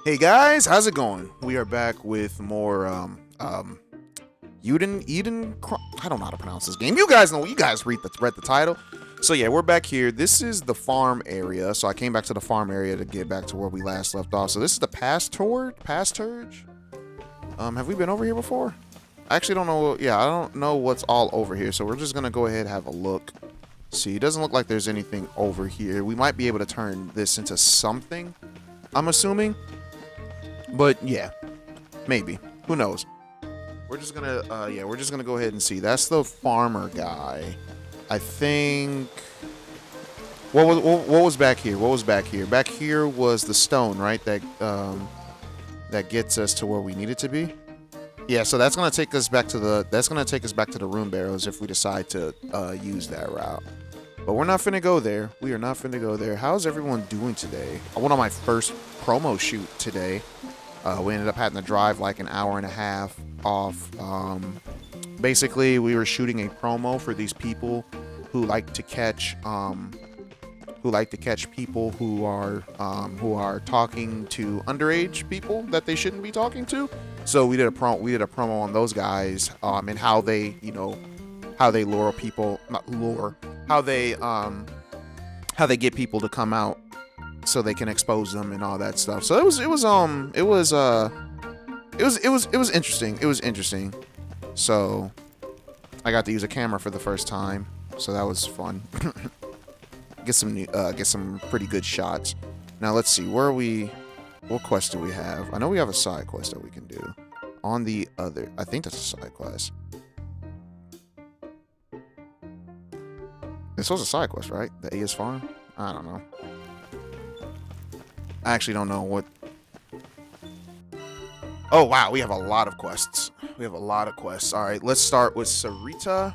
Hey guys, how's it going? We are back with more I don't know how to pronounce this game. You guys know, you guys read the title. So yeah, we're back here. This is the farm area. So I came back to the farm area to get back to where we last left off. So this is the pasturage. Have we been over here before? I actually don't know. Yeah, I don't know what's all over here. So we're just gonna go ahead and have a look. See, it doesn't look like there's anything over here. We might be able to turn this into something, I'm assuming. But yeah, maybe. Who knows? We're just gonna we're just gonna go ahead and see. That's the farmer guy. I think. What was back here? What was back here? Back here was the stone, right? That gets us to where we need it to be. Yeah, so that's gonna take us back to the rune barrows if we decide to use that route. But we're not finna go there. We are not finna go there. How's everyone doing today? I went on my first promo shoot today. We ended up having to drive like an hour and a half off. Basically, we were shooting a promo for these people who like to catch people who are talking to underage people that they shouldn't be talking to. So we did a promo on those guys and how they lure people, not lure, how they get people to come out so they can expose them and all that stuff. So it was interesting. It was interesting. So I got to use a camera for the first time, so that was fun. Get some pretty good shots. Now let's see, where are we? What quest do we have? I know we have a side quest that we can do. On the other, I think that's a side quest. This was a side quest, right? The A is farm? I don't know. I actually don't know what. Oh, wow. We have a lot of quests. All right. Let's start with Sarita.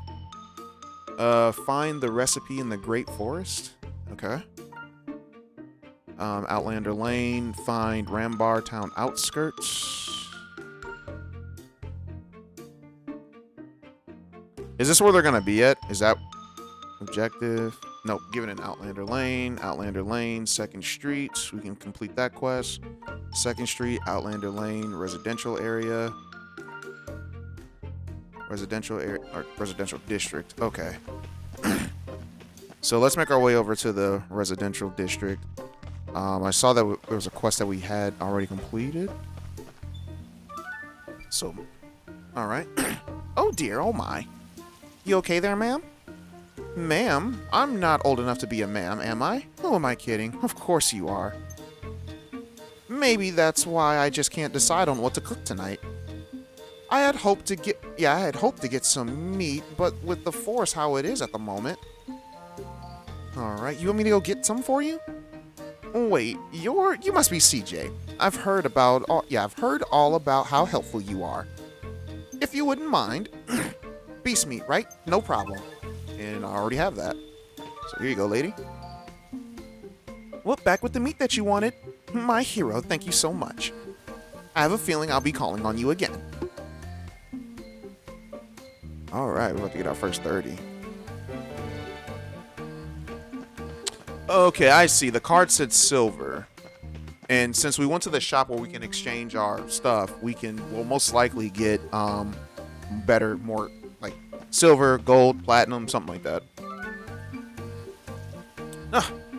Find the recipe in the Great Forest. Okay. Outlander Lane. Find Rambar Town outskirts. Is this where they're going to be at? Is that objective? Nope, give it an Outlander Lane, 2nd Street. We can complete that quest. 2nd Street, Outlander Lane, residential area. Residential district. Okay. So let's make our way over to the residential district. I saw that there was a quest that we had already completed. So, all right. Oh dear, oh my. You okay there, ma'am? Ma'am, I'm not old enough to be a ma'am, am I? Who am I kidding? Of course you are. Maybe that's why I just can't decide on what to cook tonight. I had hoped to get some meat, but with the force how it is at the moment. Alright, you want me to go get some for you? Wait, you must be CJ. I've heard all about how helpful you are. If you wouldn't mind. Beast meat, right? No problem. And I already have that. So here you go, lady. Well, back with the meat that you wanted. My hero, thank you so much. I have a feeling I'll be calling on you again. Alright, we're about to get our first 30. Okay, I see. The card said silver. And since we went to the shop where we can exchange our stuff, we'll most likely get more like silver, gold, platinum, something like that.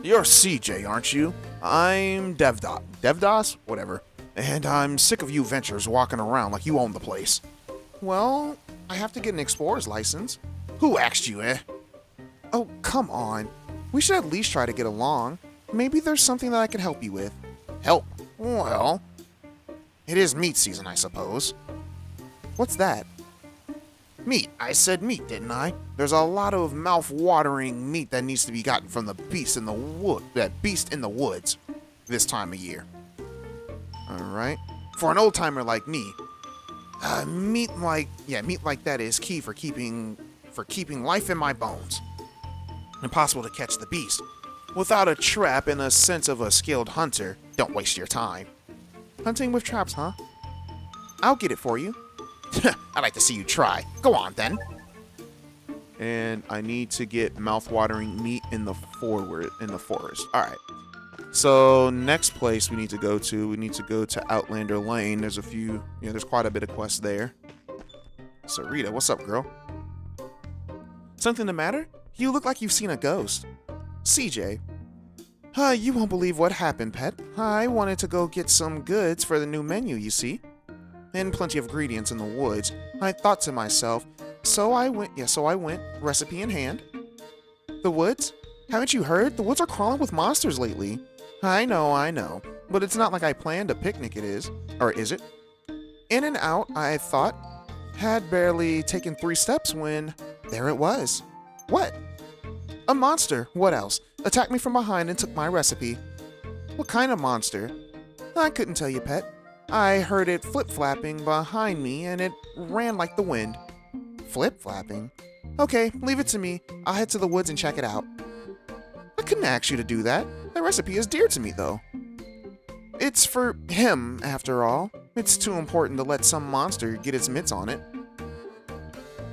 You're CJ, aren't you? I'm Devdas, whatever. And I'm sick of you ventures walking around like you own the place. Well, I have to get an explorer's license. Who asked you, eh? Oh, come on. We should at least try to get along. Maybe there's something that I can help you with. Help? Well, it is meat season, I suppose. What's that? Meat. I said meat, didn't I? There's a lot of mouth-watering meat that needs to be gotten from the beast in the woods this time of year. Alright. For an old-timer like me, meat like that is key for keeping life in my bones. Impossible to catch the beast. Without a trap and a sense of a skilled hunter, don't waste your time. Hunting with traps, huh? I'll get it for you. I'd like to see you try. Go on, then. And I need to get mouth-watering meat in the forest. All right. So next place we need to go to Outlander Lane. There's a few, there's quite a bit of quests there. Sarita, what's up, girl? Something the matter? You look like you've seen a ghost. CJ. You won't believe what happened, pet. I wanted to go get some goods for the new menu, you see. And plenty of ingredients in the woods. I thought to myself, so I went, recipe in hand. The woods? Haven't you heard? The woods are crawling with monsters lately. I know. But it's not like I planned a picnic, it is. Or is it? In and out, I thought. Had barely taken 3 steps when there it was. What? A monster. What else? Attacked me from behind and took my recipe. What kind of monster? I couldn't tell you, pet. I heard it flip-flapping behind me and it ran like the wind. Flip-flapping? Okay, leave it to me. I'll head to the woods and check it out. I couldn't ask you to do that. That recipe is dear to me, though. It's for him, after all. It's too important to let some monster get its mitts on it.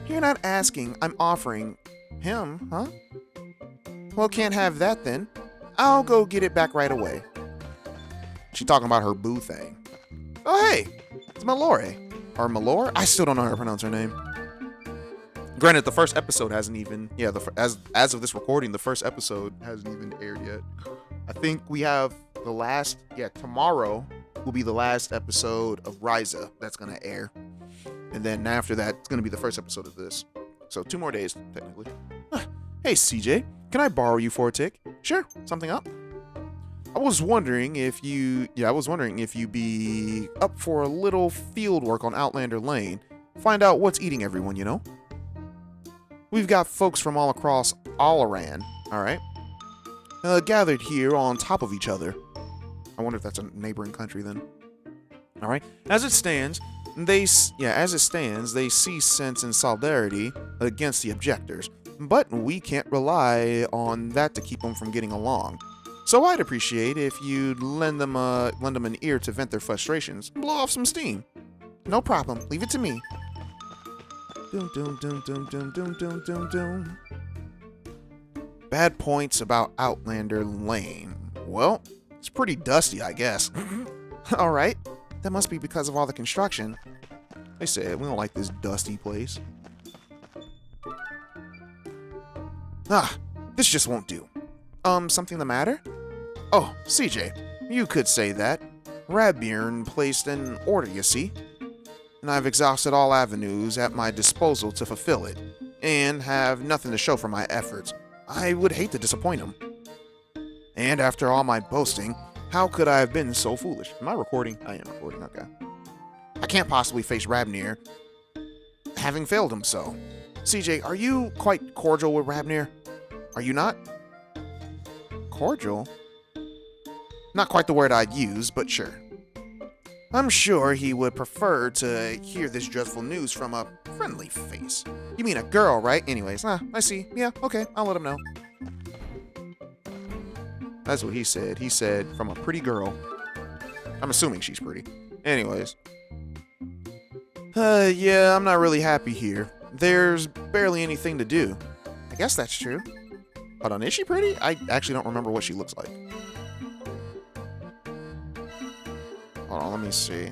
You're not asking, I'm offering. Him, huh? Well, can't have that then. I'll go get it back right away. She talking about her boo thing. Oh, hey, it's Malore. Or Malore? I still don't know how to pronounce her name. Granted, the first episode hasn't even, as of this recording, the first episode hasn't even aired yet. I think we have the last, tomorrow will be the last episode of Ryza that's going to air. And then after that, it's going to be the first episode of this. So 2 more days, technically. Hey, CJ, can I borrow you for a tick? Sure, something up? I was wondering if you'd be up for a little field work on Outlander Lane. Find out what's eating everyone, you know? We've got folks from all across Wereian, alright? Gathered here on top of each other. I wonder if that's a neighboring country then. Alright? As it stands, they see sense and solidarity against the objectors. But we can't rely on that to keep them from getting along. So I'd appreciate if you'd lend them an ear to vent their frustrations. Blow off some steam. No problem. Leave it to me. Doom, doom, doom, doom, doom, doom, doom, doom, doom. Bad points about Outlander Lane. Well, it's pretty dusty, I guess. Alright. That must be because of all the construction. They said we don't like this dusty place. This just won't do. Something the matter? Oh, CJ, you could say that. Rabirn placed an order, you see. And I've exhausted all avenues at my disposal to fulfill it, and have nothing to show for my efforts. I would hate to disappoint him. And after all my boasting, how could I have been so foolish? Am I recording? I am recording, okay. I can't possibly face Rabnir, having failed him so. CJ, are you quite cordial with Rabnir? Are you not? Cordial? Not quite the word I'd use, but sure. I'm sure he would prefer to hear this dreadful news from a friendly face. You mean a girl, right? Anyways, I see. Yeah, okay, I'll let him know. That's what he said. He said from a pretty girl. I'm assuming she's pretty. Anyways. Yeah, I'm not really happy here. There's barely anything to do. I guess that's true. Hold on, is she pretty? I actually don't remember what she looks like. Hold on, let me see.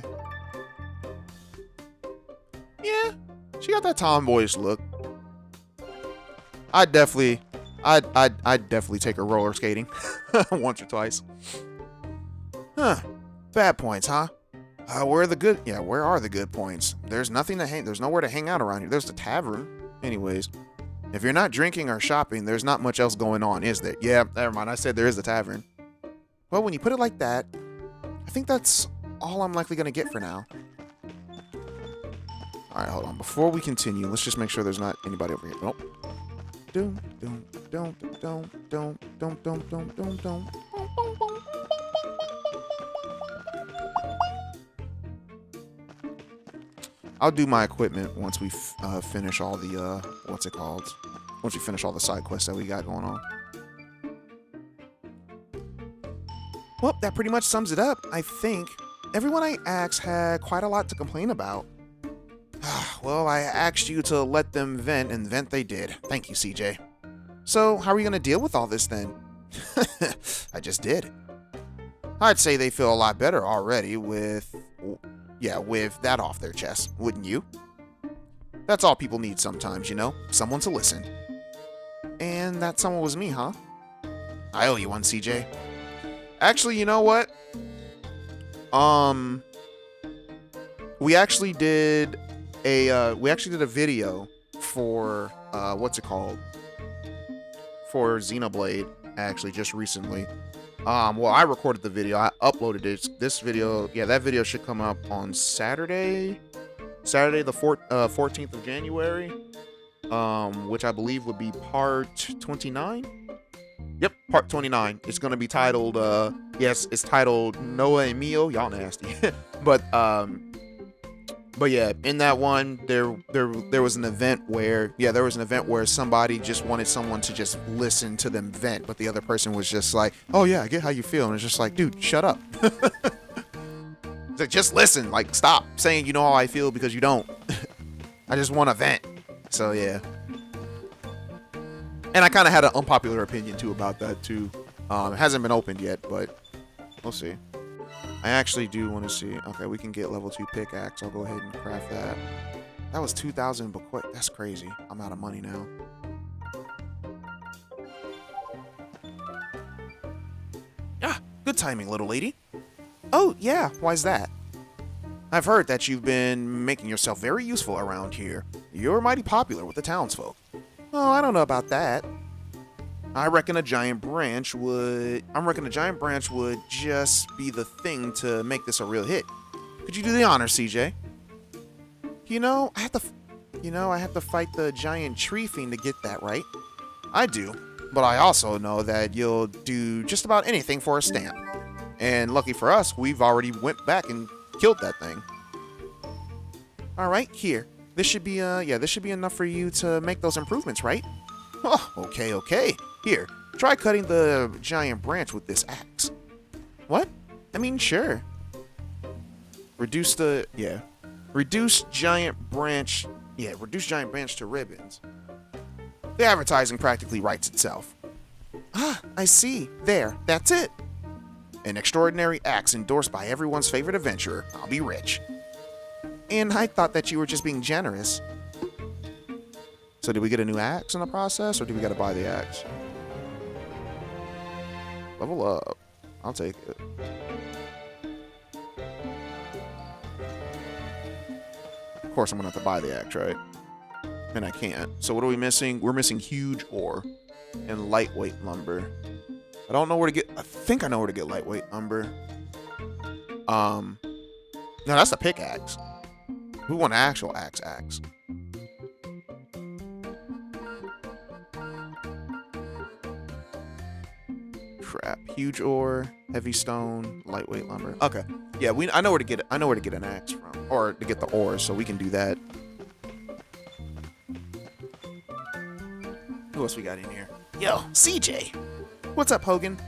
Yeah, she got that tomboyish look. I'd definitely take her roller skating once or twice. Huh? Bad points, huh? Where are the good points? There's nothing to hang. There's nowhere to hang out around here. There's the tavern. Anyways, if you're not drinking or shopping, there's not much else going on, is there? Yeah, never mind. I said there is the tavern. Well, when you put it like that, I think that's all I'm likely gonna get for now. All right, hold on. Before we continue, let's just make sure there's not anybody over here. Nope. I'll do my equipment once we finish all the what's it called? Once we finish all the side quests that we got going on. Well, that pretty much sums it up, I think. Everyone I asked had quite a lot to complain about. Well, I asked you to let them vent, and vent they did. Thank you, CJ. So, how are we going to deal with all this then? I just did. I'd say they feel a lot better already with that off their chest, wouldn't you? That's all people need sometimes, you know? Someone to listen. And that someone was me, huh? I owe you one, CJ. Actually, you know what? We actually did a video for what's it called? For Xenoblade, actually, just recently. Well, I recorded the video. I uploaded it. This video, yeah, that video should come up on Saturday the 14th of January, which I believe would be part 29. Yep, part 29. It's gonna be titled, yes, it's titled Noe Mio. Y'all nasty, but yeah, in that one, there was an event where, somebody just wanted someone to just listen to them vent, but the other person was just like, "Oh yeah, I get how you feel," and it's just like, dude, shut up. It's like, just listen. Like, stop saying you know how I feel because you don't. I just want to vent. So yeah. And I kind of had an unpopular opinion too about that too. It hasn't been opened yet, but we'll see. I actually do want to see. Okay, we can get level 2 pickaxe. I'll go ahead and craft that. That was 2,000, but quick. That's crazy. I'm out of money now. Ah, good timing, little lady. Oh, yeah. Why's that? I've heard that you've been making yourself very useful around here. You're mighty popular with the townsfolk. Oh, I don't know about that. I reckon a giant branch would just be the thing to make this a real hit. Could you do the honor, CJ? I have to fight the giant tree fiend to get that right. I do, but I also know that you'll do just about anything for a stamp. And lucky for us, we've already went back and killed that thing. All right, here. This should be enough for you to make those improvements, right? Oh, okay. Here, try cutting the giant branch with this axe. What? I mean, sure. Reduce giant branch to ribbons. The advertising practically writes itself. Ah, I see. There, that's it. An extraordinary axe endorsed by everyone's favorite adventurer. I'll be rich. And I thought that you were just being generous. So did we get a new axe in the process, or do we gotta buy the axe? Level up. I'll take it. Of course I'm gonna have to buy the axe, right? And I can't. So what are we missing? We're missing huge ore and lightweight lumber. I don't know where to get... I think I know where to get lightweight lumber. No, that's the pickaxe. We want an actual axe. Crap. Huge ore, heavy stone, lightweight lumber. Okay. Yeah, I know where to get an axe from, or to get the ore, so we can do that. Who else we got in here? Yo, CJ. What's up, Hogan?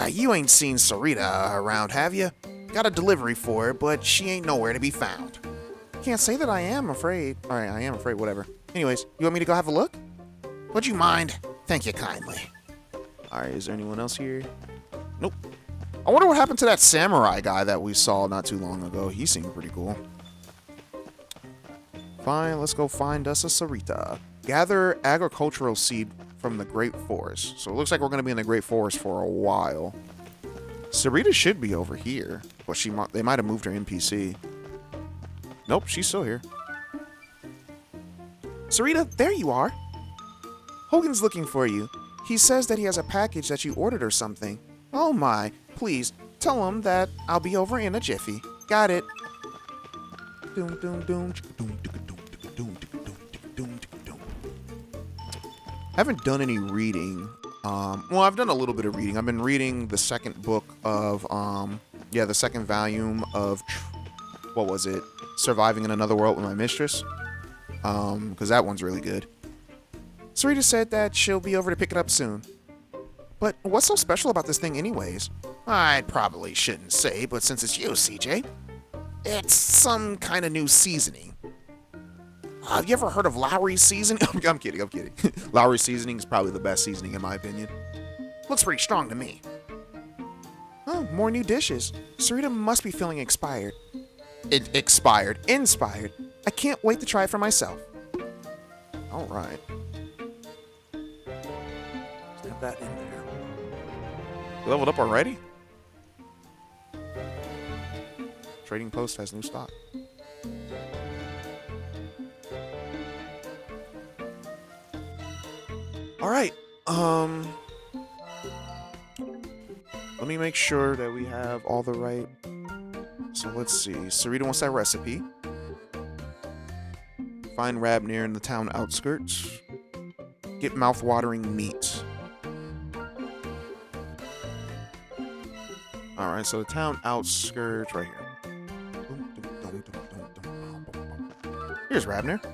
You ain't seen Sarita around, have you? Got a delivery for her, but she ain't nowhere to be found. Can't say that I am afraid. Alright, I am afraid, whatever. Anyways, you want me to go have a look? Would you mind? Thank you kindly. Alright, is there anyone else here? Nope. I wonder what happened to that samurai guy that we saw not too long ago. He seemed pretty cool. Fine, let's go find us a Sarita. Gather agricultural seed from the Great Forest. So it looks like we're going to be in the Great Forest for a while. Sarita should be over here, but they might have moved her NPC. Nope, she's still here. Sarita, there you are. Hogan's looking for you. He says that he has a package that you ordered or something. Oh my, please, tell him that I'll be over in a jiffy. Got it. Haven't done any reading. Well, I've done a little bit of reading. I've been reading the second book of, the second volume of, what was it? Surviving in Another World with My Mistress. Because that one's really good. Sarita said that she'll be over to pick it up soon. But what's so special about this thing anyways? I probably shouldn't say, but since it's you, CJ, it's some kind of new seasoning. Have you ever heard of Lowry's seasoning? I'm kidding. Lowry's seasoning is probably the best seasoning in my opinion. Looks pretty strong to me. Oh, more new dishes. Sarita must be feeling expired. Inspired. I can't wait to try it for myself. All right. Let's have that in there. Leveled up already? Trading post has new stock. All right. Let me make sure that we have all the right. So let's see. Sarita wants that recipe. Find Rabnir in the town outskirts. Get mouth-watering meat. All right, so the town outskirts right here. Here's Rabnir.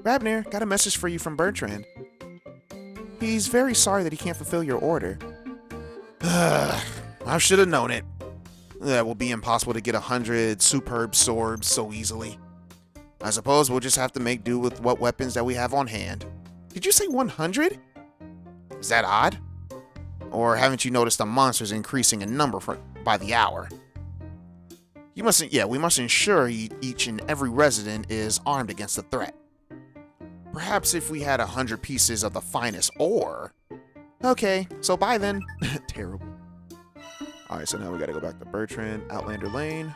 Rabnir, got a message for you from Bertrand. He's very sorry that he can't fulfill your order. I should have known it. That will be impossible to get 100 superb swords so easily. I suppose we'll just have to make do with what weapons that we have on hand. Did you say 100? Is that odd? Or haven't you noticed the monsters increasing in number by the hour? We must ensure each and every resident is armed against the threat. Perhaps if we had 100 pieces of the finest ore. Okay, so bye then. Terrible. Alright, so now we gotta go back to Bertrand, Outlander Lane.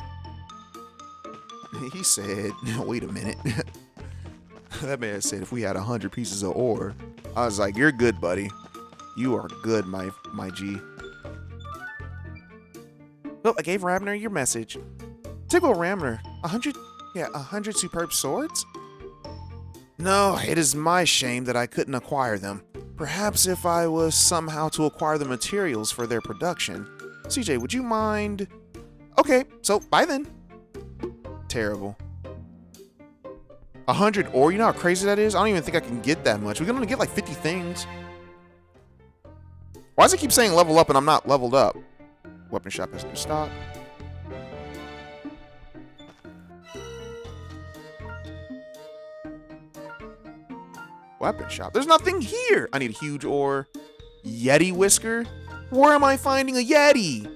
He said, wait a minute. That man said if we had 100 pieces of ore. I was like, you're good, buddy. You are good, my G. Well, I gave Rabnir your message. Typical Rabnir. 100 superb swords? No, it is my shame that I couldn't acquire them. Perhaps if I was somehow to acquire the materials for their production. CJ, would you mind? Okay, so bye then. Terrible. 100 ore, you know how crazy that is? I don't even think I can get that much. We can only get like 50 things. Why does it keep saying level up and I'm not leveled up? Weapon shop has new stock. Weapon shop. There's nothing here. I need a huge ore. Yeti whisker? Where am I finding a Yeti?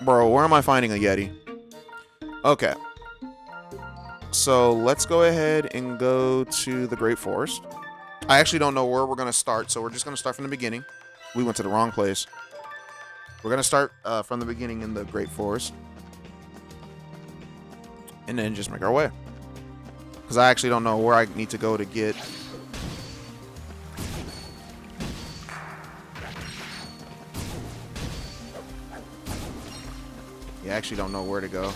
Bro, where am I finding a Yeti? Okay. So let's go ahead and go to the Great Forest. I actually don't know where we're going to start, so we're just going to start from the beginning. We went to the wrong place. We're going to start from the beginning in the Great Forest. And then just make our way. Because I actually don't know where I need to go to get... Yeah, I actually don't know where to go.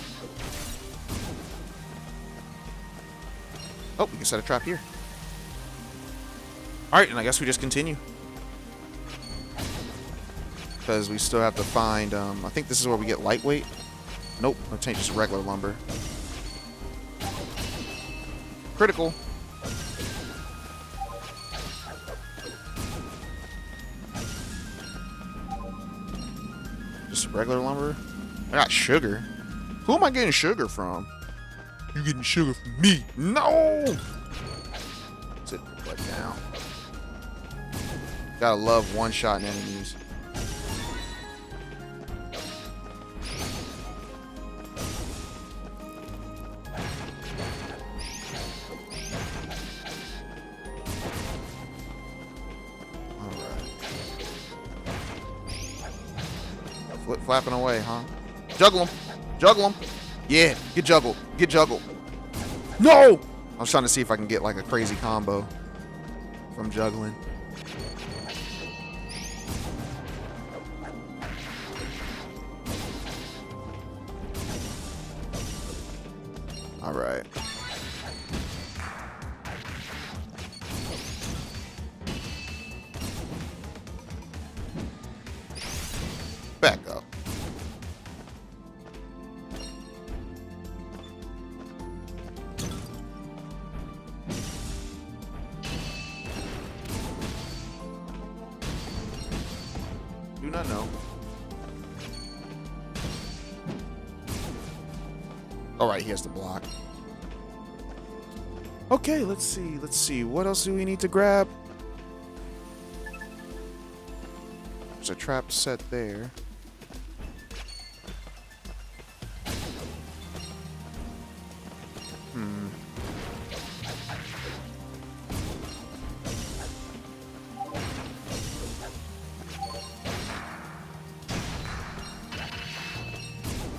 Oh, we can set a trap here. Alright, and I guess we just continue. Because we still have to find... I think this is where we get lightweight. Nope, no change, just regular lumber. Critical. Just regular lumber. I got sugar. Who am I getting sugar from? You getting sugar from me? No! Sit the butt down. Gotta love one-shot enemies. Flapping away, huh? Juggle him. Juggle him. Yeah, get juggled. Get juggled. No! I was trying to see if I can get like a crazy combo from juggling. All right. Back up. Do not know. All right, he has to block. Okay, let's see. Let's see. What else do we need to grab? There's there's a trap set there.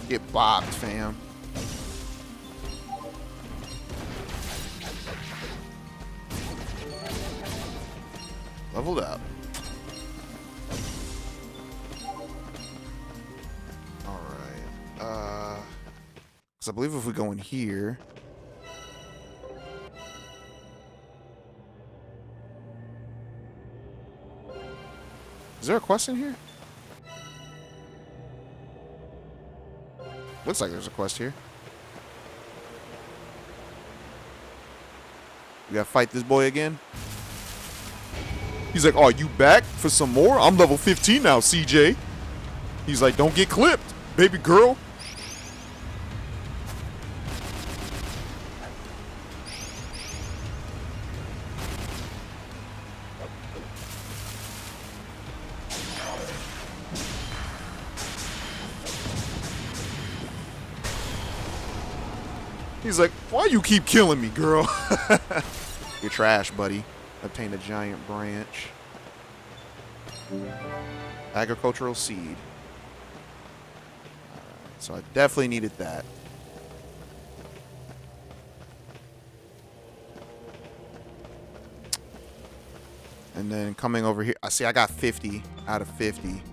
Get bopped, fam. Leveled up. Alright. Because I believe if we go in here... Is there a quest in here? Looks like there's a quest here. We gotta fight this boy again. He's like, oh, you back for some more? I'm level 15 now, CJ. He's like, don't get clipped, baby girl. He's like, why you keep killing me, girl? You're trash, buddy. Obtain a giant branch. Agricultural seed. Alright, so I definitely needed that. And then coming over here, I see I got 50 out of 50.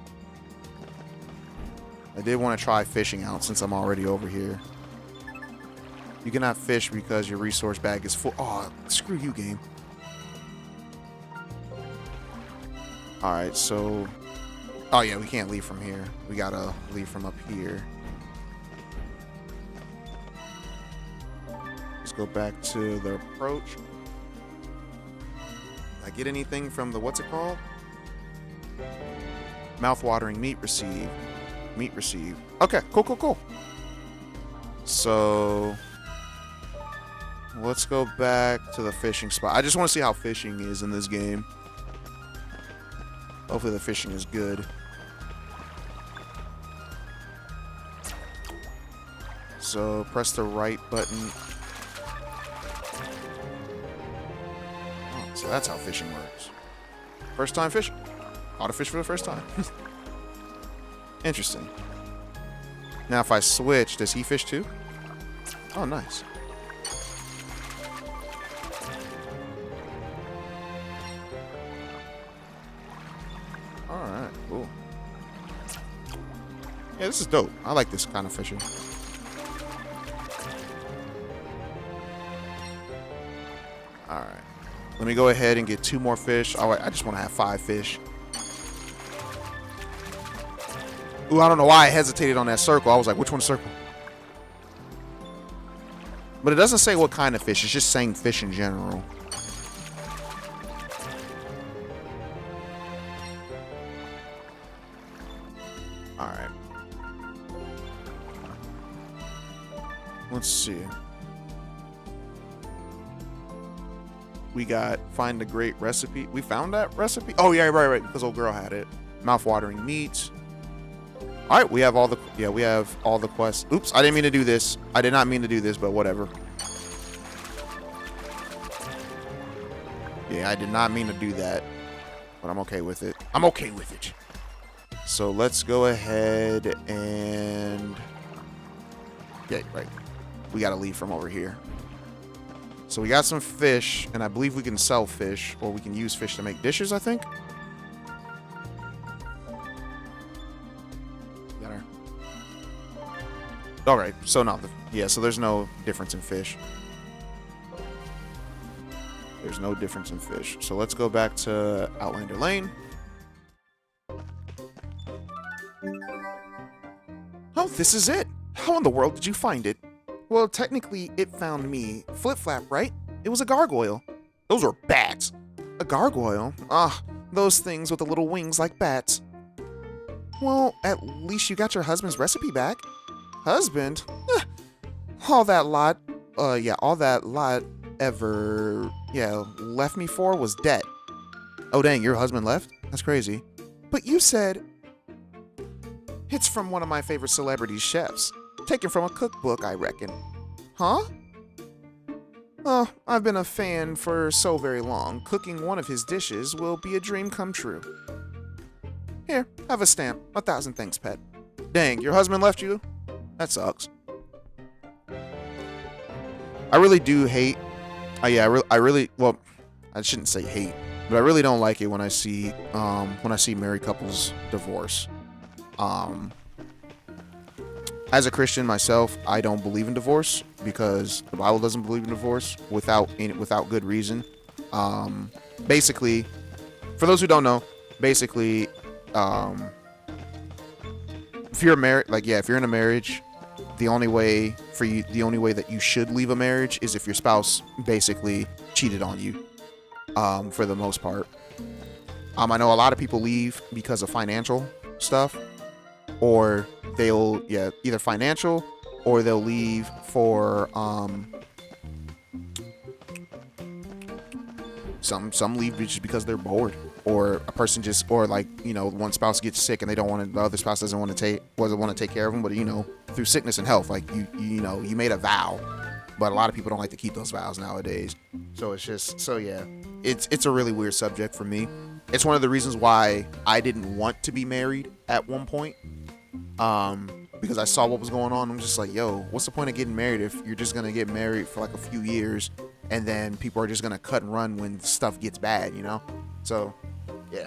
I did want to try fishing out since I'm already over here. You cannot fish because your resource bag is full. Oh, screw you, game. Alright, so... Oh, yeah, we can't leave from here. We gotta leave from up here. Let's go back to the approach. Did I get anything from the... What's it called? Mouth-watering meat received. Meat received. Okay, cool, cool, cool. So... Let's go back to the fishing spot. I just want to see how fishing is in this game. Hopefully the fishing is good. So press the right button. Oh, so that's how fishing works. First time fishing. How to fish for the first time. Interesting. Now if I switch, does he fish too? Oh, nice. Alright, cool. Yeah, this is dope. I like this kind of fishing. Alright. Let me go ahead and get 2 more fish. Oh, I just want to have 5 fish. Ooh, I don't know why I hesitated on that circle. I was like, which one's circle? But it doesn't say what kind of fish. It's just saying fish in general. Alright. Let's see. We got find a great recipe. We found that recipe? Oh, yeah, right. Because old girl had it. Mouth-watering meat. Alright, we have all the... Yeah, we have all the quests. Oops, I didn't mean to do this. I did not mean to do this, but whatever. Yeah, I did not mean to do that. But I'm okay with it. I'm okay with it. So let's go ahead and... Yeah, right. We gotta leave from over here. So we got some fish, and I believe we can sell fish, or we can use fish to make dishes, I think. Got her. Alright, so no. Yeah, so there's no difference in fish. There's no difference in fish. So let's go back to Outlander Lane. Oh, this is it. How in the world did you find it? Well, technically, it found me. Flip-flap, right? It was a gargoyle. Those were bats. A gargoyle? Ah, those things with the little wings like bats. Well, at least you got your husband's recipe back. Husband? All that lot ever, left me for was debt. Oh, dang, your husband left? That's crazy. But you said it's from one of my favorite celebrity chefs. Taken from a cookbook, I reckon. Huh? Oh, I've been a fan for so very long. Cooking one of his dishes will be a dream come true. Here, have a stamp. 1,000 thanks, pet. Dang, your husband left you? That sucks. I really do hate. Yeah, well, I shouldn't say hate, but I really don't like it when I see married couples divorce. As a Christian myself, I don't believe in divorce because the Bible doesn't believe in divorce without good reason. Basically, for those who don't know, basically, if you're married, if you're in a marriage, the only way that you should leave a marriage is if your spouse basically cheated on you. For the most part, I know a lot of people leave because of financial stuff. Or they'll either financial, or they'll leave for some leave just because they're bored, or a person one spouse gets sick and they don't want to, the other spouse doesn't want to take care of them, but through sickness and health, you made a vow, but a lot of people don't like to keep those vows nowadays. So it's a really weird subject for me. It's one of the reasons why I didn't want to be married at one point. Because I saw what was going on. I'm just like, yo, what's the point of getting married if you're just gonna get married for like a few years and then people are just gonna cut and run when stuff gets bad, So, yeah.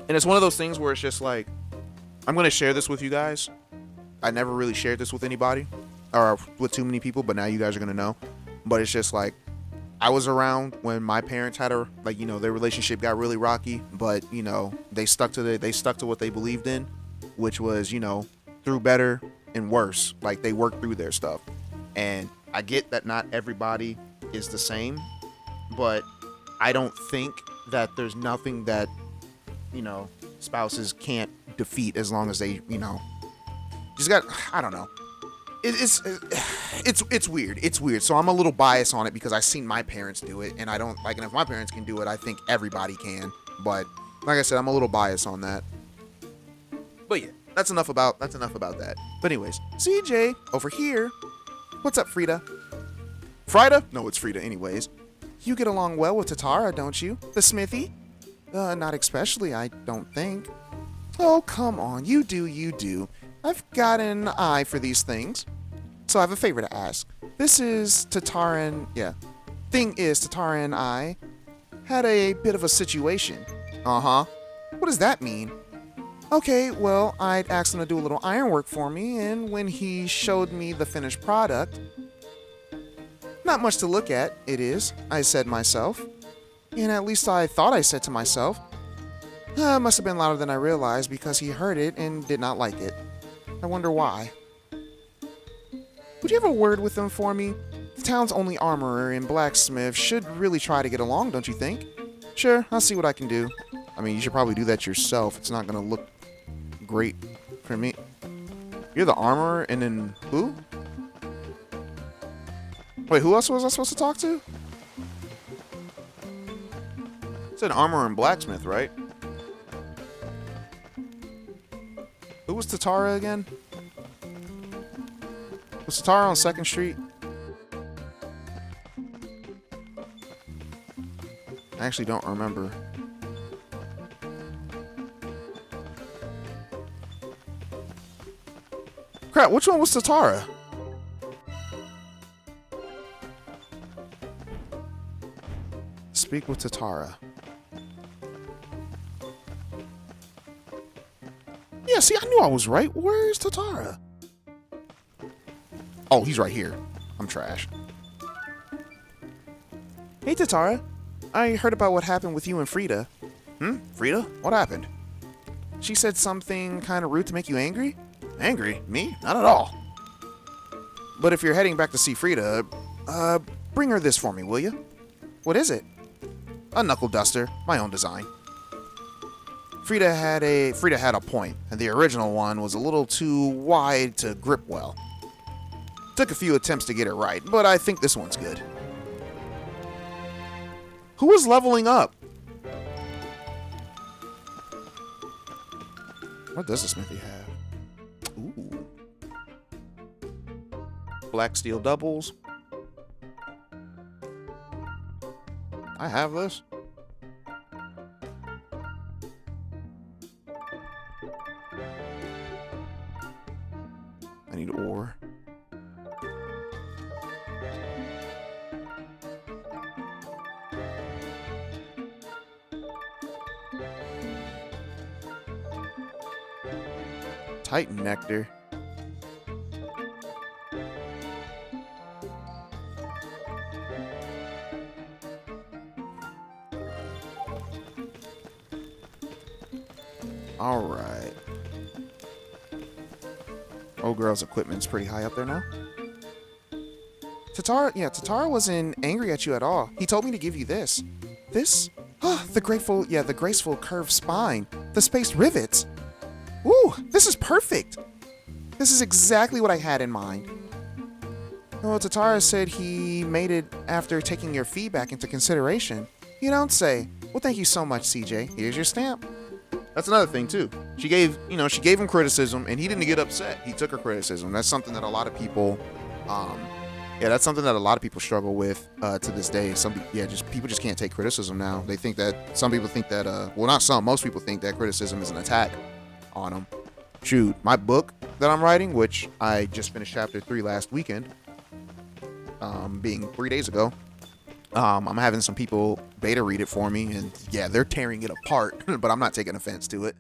And it's one of those things where it's just like, I'm gonna share this with you guys. I never really shared this with anybody or with too many people, but now you guys are gonna know. But it's just like, I was around when my parents had their relationship got really rocky, but they stuck to what they believed in, which was through better and worse. Like, they worked through their stuff. And I get that not everybody is the same, but I don't think that there's nothing that spouses can't defeat as long as they just got, I don't know. It's weird. It's weird. So I'm a little biased on it because I've seen my parents do it, and I don't like. And if my parents can do it, I think everybody can. But like I said, I'm a little biased on that. But yeah, that's enough about that. But anyways, CJ over here. What's up, Frida? Frida? No, it's Frida. Anyways, you get along well with Tatara, don't you? The Smithy? Not especially. I don't think. Oh, come on. You do. I've got an eye for these things. So I have a favor to ask. Tatara and I had a bit of a situation. Uh-huh. What does that mean? Okay, well, I'd asked him to do a little ironwork for me, and when he showed me the finished product, not much to look at, it is, I said myself. And at least I thought I said to myself. Must have been louder than I realized because he heard it and did not like it. I wonder why. Would you have a word with him for me? The town's only armorer and blacksmith should really try to get along, don't you think? Sure, I'll see what I can do. I mean, you should probably do that yourself. It's not gonna look great for me. You're the armorer, and then who? Wait, who else was I supposed to talk to? It said armorer and blacksmith, right? Who was Tatara again? Was Tatara on 2nd Street? I actually don't remember. Crap, which one was Tatara? Speak with Tatara. Yeah, see, I knew I was right. Where's Tatara? Oh, he's right here. I'm trash. Hey, Tatara. I heard about what happened with you and Frida. Frida? What happened? She said something kind of rude to make you angry? Angry? Me? Not at all. But if you're heading back to see Frida, bring her this for me, will you? What is it? A knuckle duster, my own design. Frida had a point, and the original one was a little too wide to grip well. Took a few attempts to get it right, but I think this one's good. Who was leveling up? What does the smithy have? Ooh. Black steel doubles. I have this. I need ore. Titan nectar. All right. Old girl's equipment's pretty high up there now. Tatara wasn't angry at you at all. He told me to give you this. This? The graceful curved spine. The spaced rivets. Ooh, this is perfect. This is exactly what I had in mind. Well, Tatara said he made it after taking your feedback into consideration. You don't say. Well, thank you so much, CJ. Here's your stamp. That's another thing too. She gave him criticism, and he didn't get upset. He took her criticism. That's something that a lot of people, that's something that a lot of people struggle with to this day. People just can't take criticism now. They think that some people think that, most people think that criticism is an attack on them. Shoot, my book that I'm writing, which I just finished chapter 3 last weekend, being 3 days ago. I'm having some people beta read it for me, and yeah, they're tearing it apart, but I'm not taking offense to it.